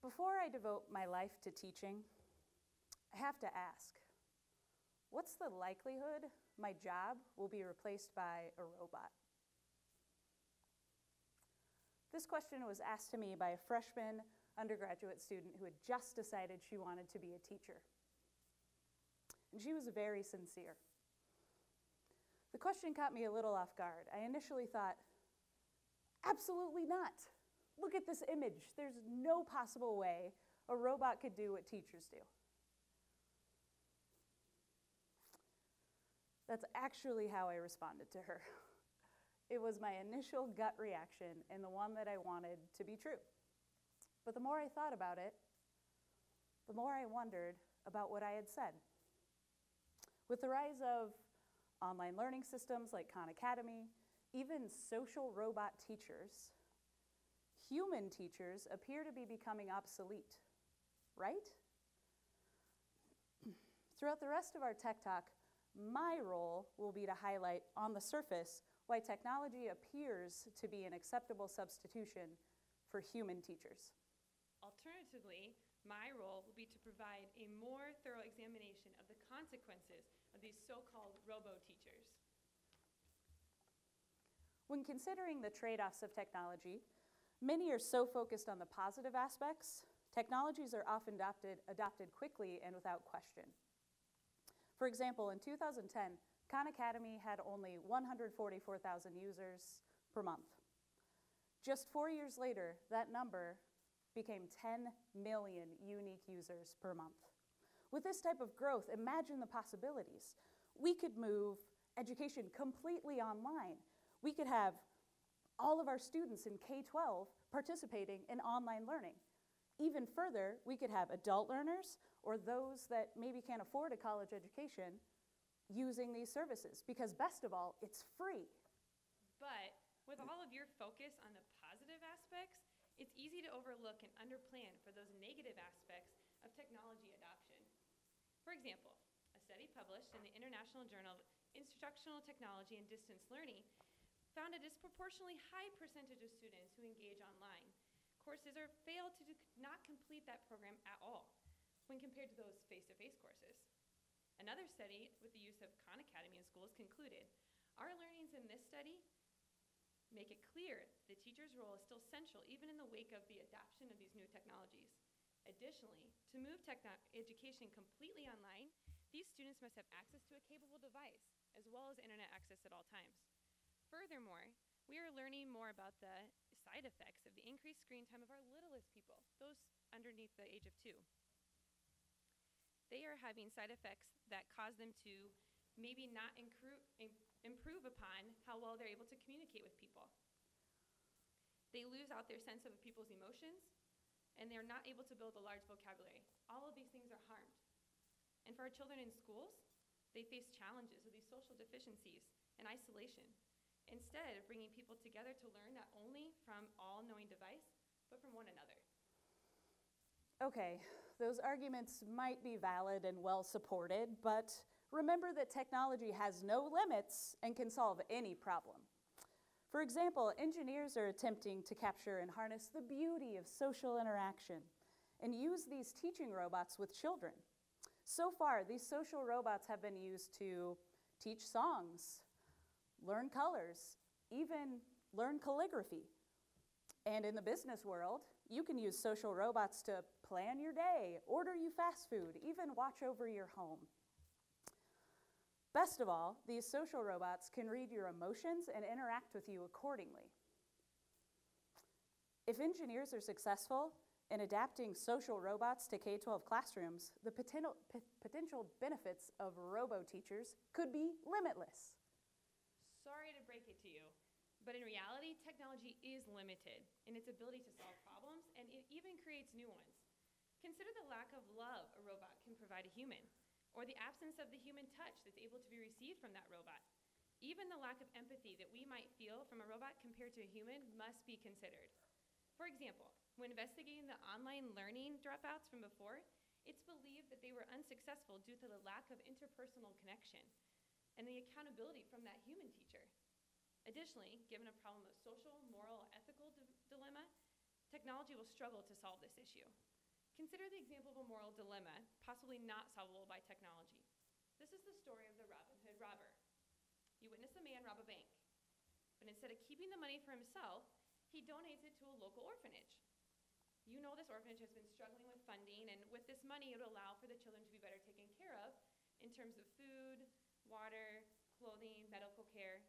Before I devote my life to teaching, I have to ask, what's the likelihood my job will be replaced by a robot? This question was asked to me by a freshman undergraduate student who had just decided she wanted to be a teacher. And she was very sincere. The question caught me a little off guard. I initially thought, absolutely not. Look at this image. There's no possible way a robot could do what teachers do. That's actually how I responded to her. It was my initial gut reaction and the one that I wanted to be true. But the more I thought about it, the more I wondered about what I had said. With the rise of online learning systems like Khan Academy, even social robot teachers, human teachers appear to be becoming obsolete, right? Throughout the rest of our tech talk, my role will be to highlight on the surface why technology appears to be an acceptable substitution for human teachers. Alternatively, my role will be to provide a more thorough examination of the consequences of these so-called robo-teachers. When considering the trade-offs of technology, many are so focused on the positive aspects, technologies are often adopted quickly and without question. For example, in 2010, Khan Academy had only 144,000 users per month. Just 4 years later, that number became 10 million unique users per month. With this type of growth, imagine the possibilities. We could move education completely online. We could have all of our students in K-12 participating in online learning. Even further, we could have adult learners or those that maybe can't afford a college education using these services, because best of all, it's free. But with all of your focus on the positive aspects, it's easy to overlook and underplan for those negative aspects of technology adoption. For example, a study published in the International Journal of Instructional Technology and Distance Learning found a disproportionately high percentage of students who engage online courses or fail to not complete that program at all when compared to those face-to-face courses. Another study with the use of Khan Academy in schools concluded, our learnings in this study make it clear the teacher's role is still central even in the wake of the adoption of these new technologies. Additionally, to move education completely online, these students must have access to a capable device as well as internet access at all times. Furthermore, we are learning more about the side effects of the increased screen time of our littlest people, those underneath the age of 2. They are having side effects that cause them to maybe not improve upon how well they're able to communicate with people. They lose out their sense of people's emotions, and they're not able to build a large vocabulary. All of these things are harmed. And for our children in schools, they face challenges with these social deficiencies and isolation, instead of bringing people together to learn not only from all-knowing device, but from one another. Okay, those arguments might be valid and well supported, but remember that technology has no limits and can solve any problem. For example, engineers are attempting to capture and harness the beauty of social interaction and use these teaching robots with children. So far, these social robots have been used to teach songs, learn colors, even learn calligraphy. And in the business world, you can use social robots to plan your day, order you fast food, even watch over your home. Best of all, these social robots can read your emotions and interact with you accordingly. If engineers are successful in adapting social robots to K-12 classrooms, the potential benefits of robo-teachers could be limitless. Sorry to break it to you, but in reality, technology is limited in its ability to solve problems, and it even creates new ones. Consider the lack of love a robot can provide a human, or the absence of the human touch that's able to be received from that robot. Even the lack of empathy that we might feel from a robot compared to a human must be considered. For example, when investigating the online learning dropouts from before, it's believed that they were unsuccessful due to the lack of interpersonal connection and the accountability from that human teacher. Additionally, given a problem of social, moral, ethical dilemma, technology will struggle to solve this issue. Consider the example of a moral dilemma, possibly not solvable by technology. This is the story of the Robin Hood robber. You witness a man rob a bank, but instead of keeping the money for himself, he donates it to a local orphanage. You know this orphanage has been struggling with funding, and with this money, it would allow for the children to be better taken care of in terms of food, water, clothing, medical care.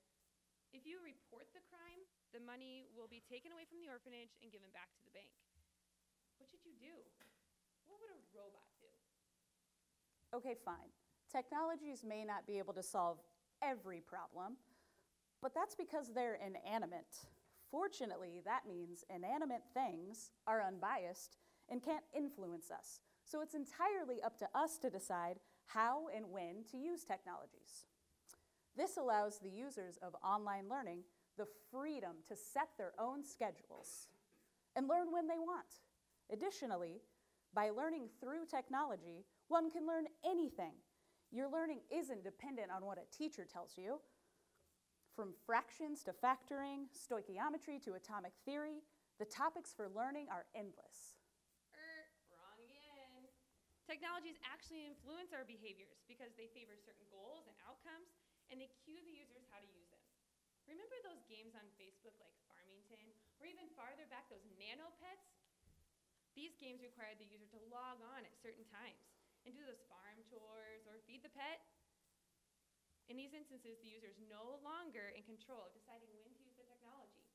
If you report the crime, the money will be taken away from the orphanage and given back to the bank. What should you do? What would a robot do? Okay, fine. Technologies may not be able to solve every problem, but that's because they're inanimate. Fortunately, that means inanimate things are unbiased and can't influence us. So it's entirely up to us to decide how and when to use technologies. This allows the users of online learning the freedom to set their own schedules and learn when they want. Additionally, by learning through technology, one can learn anything. Your learning isn't dependent on what a teacher tells you. From fractions to factoring, stoichiometry to atomic theory, the topics for learning are endless. Wrong again. Technologies actually influence our behaviors because they favor certain goals and outcomes, and they cue the users how to use them. Remember those games on Facebook like Farmington, or even farther back, those nano pets? These games required the user to log on at certain times and do those farm chores or feed the pet. In these instances, the user is no longer in control of deciding when to use the technology.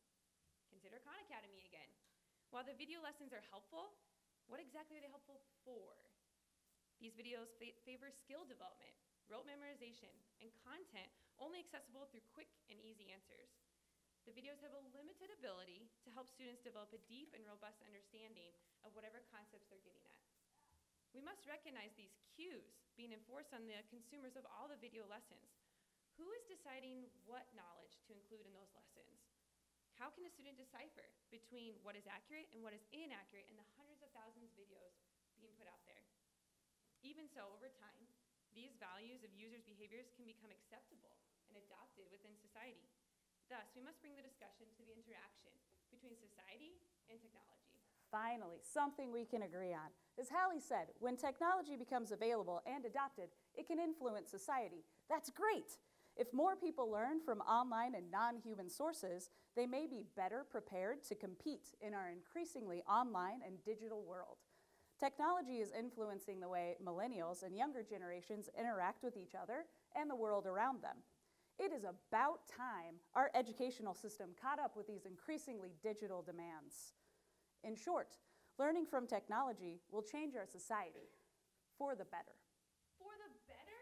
Consider Khan Academy again. While the video lessons are helpful, what exactly are they helpful for? These videos favor skill development, rote memorization, and content only accessible through quick and easy answers. The videos have a limited ability to help students develop a deep and robust understanding of whatever concepts they're getting at. We must recognize these cues being enforced on the consumers of all the video lessons. Who is deciding what knowledge to include in those lessons? How can a student decipher between what is accurate and what is inaccurate in the hundreds of thousands of videos being put out there? Even so, over time, these values of users' behaviors can become acceptable and adopted within society. Thus, we must bring the discussion to the interaction between society and technology. Finally, something we can agree on. As Hallie said, when technology becomes available and adopted, it can influence society. That's great. If more people learn from online and non-human sources, they may be better prepared to compete in our increasingly online and digital world. Technology is influencing the way millennials and younger generations interact with each other and the world around them. It is about time our educational system caught up with these increasingly digital demands. In short, learning from technology will change our society for the better. For the better?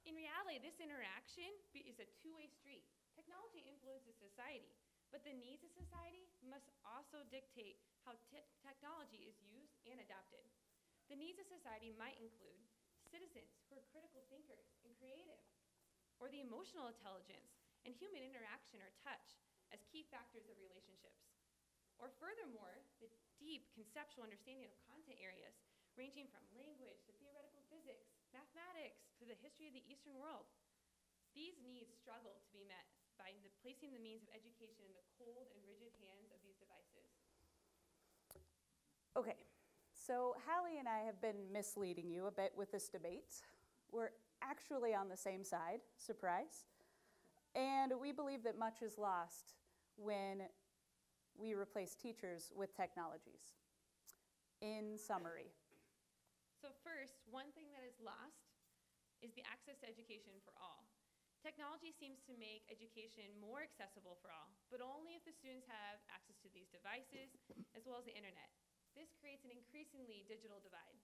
In reality, this interaction is a two-way street. Technology influences society, but the needs of society must also dictate how technology is used and adopted. The needs of society might include citizens who are critical thinkers and creative, or the emotional intelligence and human interaction or touch as key factors of relationships. Or furthermore, the deep conceptual understanding of content areas ranging from language to theoretical physics, mathematics, to the history of the Eastern world. These needs struggle to be met by placing the means of education in the cold and rigid hands of these devices. Okay, so Hallie and I have been misleading you a bit with this debate. We're actually on the same side, surprise. And we believe that much is lost when we replace teachers with technologies. In summary. So first, one thing that is lost is the access to education for all. Technology seems to make education more accessible for all, but only if the students have access to these devices as well as the internet. This creates an increasingly digital divide.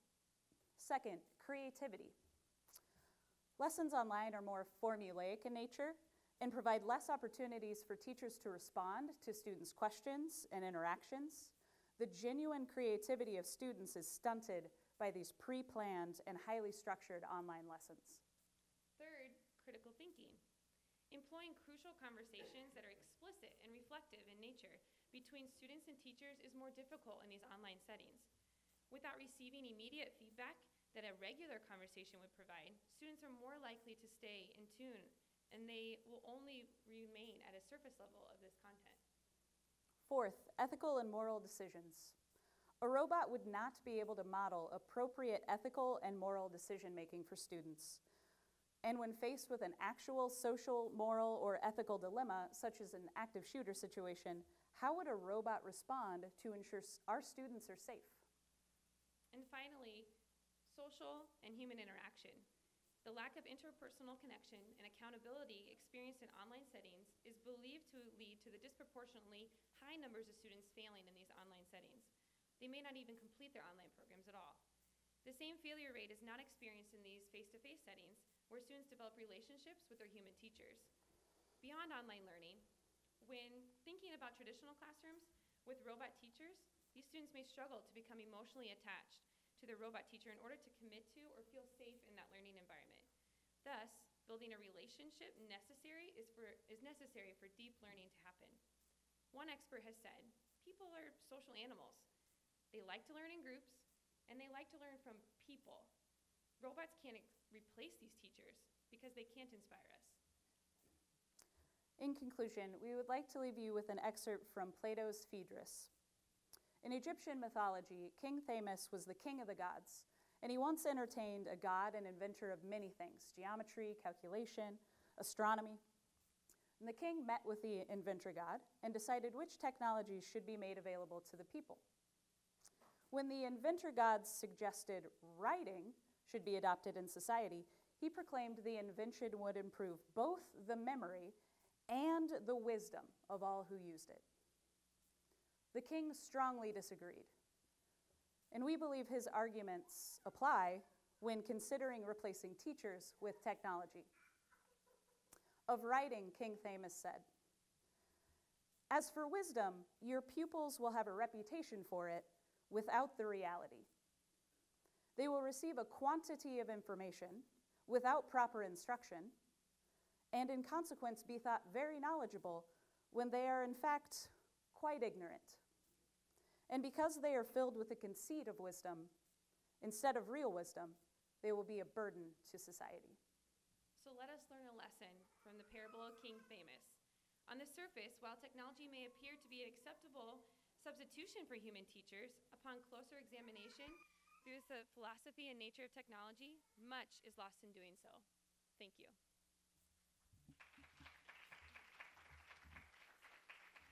Second, creativity. Lessons online are more formulaic in nature and provide less opportunities for teachers to respond to students' questions and interactions. The genuine creativity of students is stunted by these pre-planned and highly structured online lessons. Third, critical thinking. Employing crucial conversations that are explicit and reflective in nature between students and teachers is more difficult in these online settings. Without receiving immediate feedback that a regular conversation would provide, students are more likely to stay in tune, and they will only remain at a surface level of this content. Fourth, ethical and moral decisions. A robot would not be able to model appropriate ethical and moral decision-making for students. And when faced with an actual social, moral, or ethical dilemma, such as an active shooter situation, how would a robot respond to ensure our students are safe? And finally, social and human interaction. The lack of interpersonal connection and accountability experienced in online settings is believed to lead to the disproportionately high numbers of students failing in these online settings. They may not even complete their online programs at all. The same failure rate is not experienced in these face-to-face settings where students develop relationships with their human teachers. Beyond online learning, when thinking about traditional classrooms with robot teachers, these students may struggle to become emotionally attached to their robot teacher in order to commit to or feel safe in that learning environment. Thus, building a relationship is necessary for deep learning to happen. One expert has said, people are social animals. They like to learn in groups, and they like to learn from people. Robots can't replace these teachers because they can't inspire us. In conclusion, we would like to leave you with an excerpt from Plato's Phaedrus. In Egyptian mythology, King Thamus was the king of the gods, and he once entertained a god and inventor of many things: geometry, calculation, astronomy. And the king met with the inventor god and decided which technologies should be made available to the people. When the inventor god suggested writing should be adopted in society, he proclaimed the invention would improve both the memory and the wisdom of all who used it. The king strongly disagreed, and we believe his arguments apply when considering replacing teachers with technology. Of writing, King Thamus said, "As for wisdom, your pupils will have a reputation for it without the reality. They will receive a quantity of information without proper instruction, and in consequence be thought very knowledgeable when they are in fact quite ignorant. And because they are filled with the conceit of wisdom, instead of real wisdom, they will be a burden to society." So let us learn a lesson from the parable of King Thamus. On the surface, while technology may appear to be an acceptable substitution for human teachers, upon closer examination through the philosophy and nature of technology, much is lost in doing so. Thank you.